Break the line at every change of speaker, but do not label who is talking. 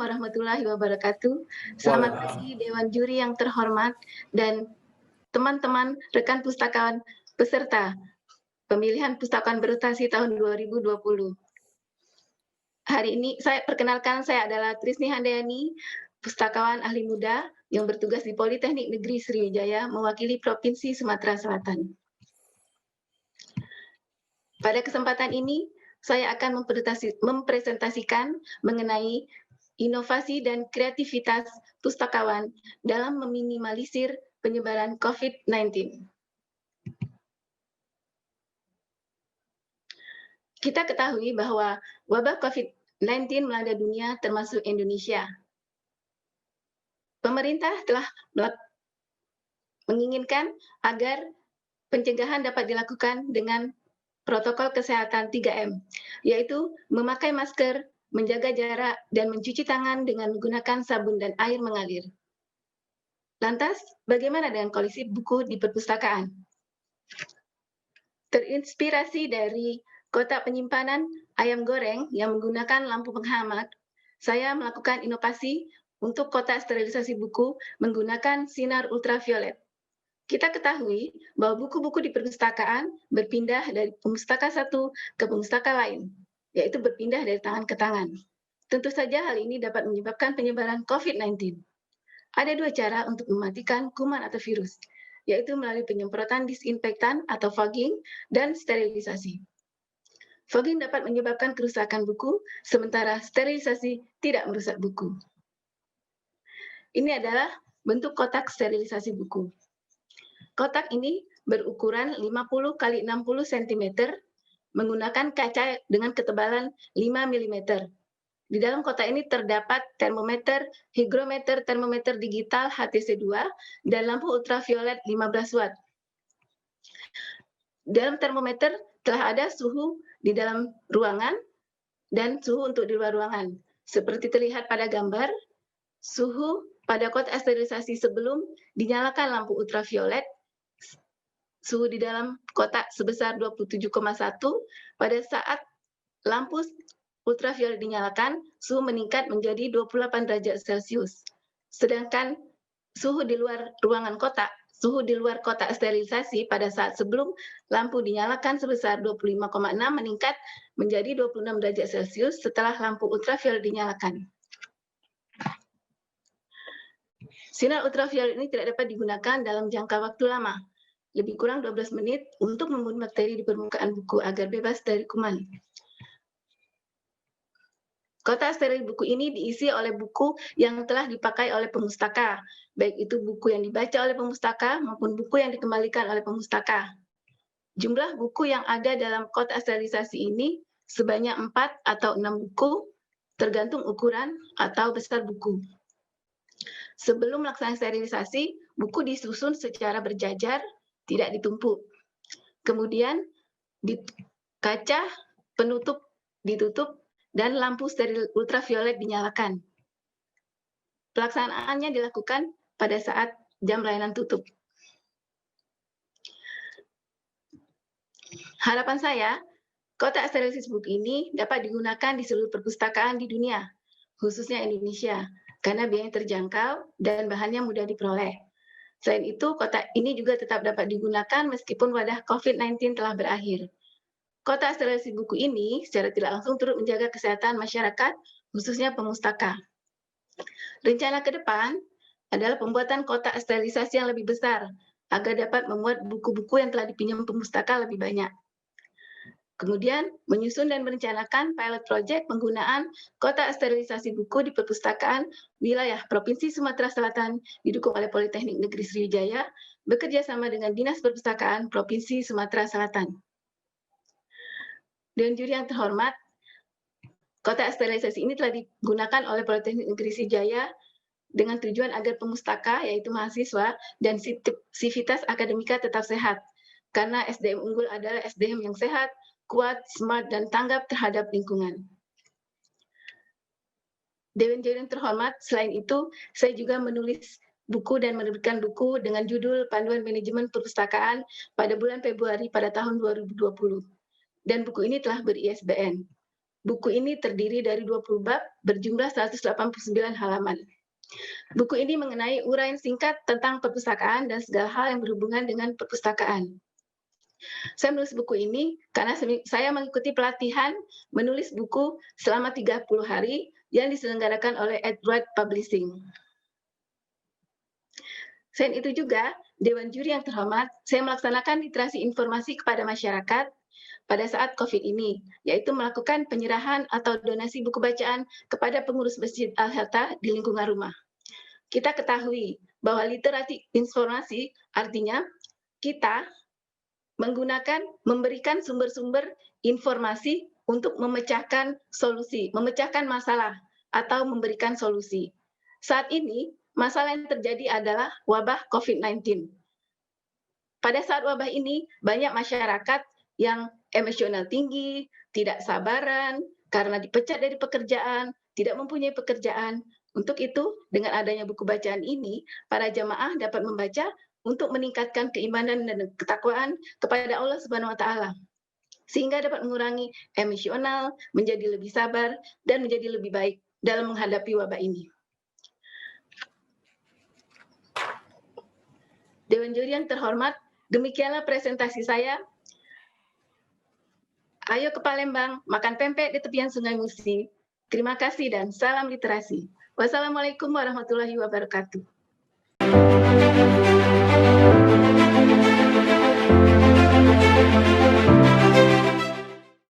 warahmatullahi wabarakatuh. Selamat
Waalaikumsalam.
pagi Dewan Juri yang terhormat dan teman-teman rekan pustakawan peserta pemilihan pustakawan berotasi tahun 2020. Hari ini saya perkenalkan, saya adalah Trisni Handayani, pustakawan ahli muda yang bertugas di Politeknik Negeri Sriwijaya mewakili Provinsi Sumatera Selatan. Pada kesempatan ini, saya akan mempresentasikan mengenai inovasi dan kreativitas pustakawan dalam meminimalisir penyebaran COVID-19. Kita ketahui bahwa wabah COVID-19 melanda dunia termasuk Indonesia. Pemerintah telah menginginkan agar pencegahan dapat dilakukan dengan protokol kesehatan 3M, yaitu memakai masker, menjaga jarak, dan mencuci tangan dengan menggunakan sabun dan air mengalir. Lantas, bagaimana dengan koleksi buku di perpustakaan? Terinspirasi dari kotak penyimpanan ayam goreng yang menggunakan lampu penghemat, saya melakukan inovasi untuk kotak sterilisasi buku menggunakan sinar ultraviolet. Kita ketahui bahwa buku-buku di perpustakaan berpindah dari pemustaka satu ke pemustaka lain, yaitu berpindah dari tangan ke tangan. Tentu saja hal ini dapat menyebabkan penyebaran COVID-19. Ada dua cara untuk mematikan kuman atau virus, yaitu melalui penyemprotan disinfektan atau fogging dan sterilisasi. Fogging dapat menyebabkan kerusakan buku, sementara sterilisasi tidak merusak buku. Ini adalah bentuk kotak sterilisasi buku. Kotak ini berukuran 50 x 60 cm, menggunakan kaca dengan ketebalan 5 mm. Di dalam kotak ini terdapat termometer, hygrometer, termometer digital HTC2, dan lampu ultraviolet 15 watt. Dalam termometer telah ada suhu di dalam ruangan dan suhu untuk di luar ruangan. Seperti terlihat pada gambar, suhu pada kotak sterilisasi sebelum dinyalakan lampu ultraviolet, suhu di dalam kotak sebesar 27,1, pada saat lampu ultraviolet dinyalakan, suhu meningkat menjadi 28 derajat Celcius. Sedangkan suhu di luar ruangan kotak, suhu di luar kotak sterilisasi pada saat sebelum lampu dinyalakan sebesar 25,6 meningkat menjadi 26 derajat Celcius setelah lampu ultraviolet dinyalakan. Sinar ultraviolet ini tidak dapat digunakan dalam jangka waktu lama, lebih kurang 12 menit untuk membunuh bakteri di permukaan buku agar bebas dari kuman. Kotak steril buku ini diisi oleh buku yang telah dipakai oleh pemustaka, baik itu buku yang dibaca oleh pemustaka maupun buku yang dikembalikan oleh pemustaka. Jumlah buku yang ada dalam kotak sterilisasi ini sebanyak 4 atau 6 buku, tergantung ukuran atau besar buku. Sebelum melaksanakan sterilisasi, buku disusun secara berjajar, tidak ditumpuk. Kemudian kaca penutup ditutup dan lampu steril ultraviolet dinyalakan. Pelaksanaannya dilakukan pada saat jam layanan tutup. Harapan saya, kotak sterilisasi buku ini dapat digunakan di seluruh perpustakaan di dunia, khususnya Indonesia, karena biayanya terjangkau dan bahannya mudah diperoleh. Selain itu, kotak ini juga tetap dapat digunakan meskipun wadah COVID-19 telah berakhir. Kotak sterilisasi buku ini secara tidak langsung turut menjaga kesehatan masyarakat, khususnya pemustaka. Rencana ke depan adalah pembuatan kotak sterilisasi yang lebih besar, agar dapat memuat buku-buku yang telah dipinjam pemustaka lebih banyak. Kemudian, menyusun dan merencanakan pilot project penggunaan kotak sterilisasi buku di perpustakaan wilayah Provinsi Sumatera Selatan didukung oleh Politeknik Negeri Sriwijaya, bekerja sama dengan Dinas Perpustakaan Provinsi Sumatera Selatan. Dewan Juri yang terhormat, kotak sterilisasi ini telah digunakan oleh Politeknik Negeri Sriwijaya dengan tujuan agar pemustaka, yaitu mahasiswa, dan sivitas akademika tetap sehat. Karena SDM unggul adalah SDM yang sehat, kuat, smart, dan tanggap terhadap lingkungan. Dewan Juri yang terhormat, selain itu, saya juga menulis buku dan menerbitkan buku dengan judul Panduan Manajemen Perpustakaan pada bulan Februari pada tahun 2020. Dan buku ini telah ber-ISBN. Buku ini terdiri dari 20 bab berjumlah 189 halaman. Buku ini mengenai uraian singkat tentang perpustakaan dan segala hal yang berhubungan dengan perpustakaan. Saya menulis buku ini karena saya mengikuti pelatihan menulis buku selama 30 hari yang diselenggarakan oleh Edward Publishing. Selain itu juga, Dewan Juri yang terhormat, saya melaksanakan literasi informasi kepada masyarakat pada saat COVID ini, yaitu melakukan penyerahan atau donasi buku bacaan kepada pengurus Masjid Al-Hatta di lingkungan rumah. Kita ketahui bahwa literasi informasi artinya kita memberikan sumber-sumber informasi untuk memecahkan solusi, memecahkan masalah, atau memberikan solusi. Saat ini, masalah yang terjadi adalah wabah COVID-19. Pada saat wabah ini, banyak masyarakat yang emosional tinggi, tidak sabaran, karena dipecat dari pekerjaan, tidak mempunyai pekerjaan. Untuk itu, dengan adanya buku bacaan ini, para jamaah dapat membaca untuk meningkatkan keimanan dan ketakwaan kepada Allah Subhanahu wa Ta'ala, sehingga dapat mengurangi emosional, menjadi lebih sabar, dan menjadi lebih baik dalam menghadapi wabah ini. Dewan Juri yang terhormat, demikianlah presentasi saya. Ayo ke Palembang, makan pempek di tepian Sungai Musi. Terima kasih dan salam literasi. Wassalamualaikum warahmatullahi wabarakatuh.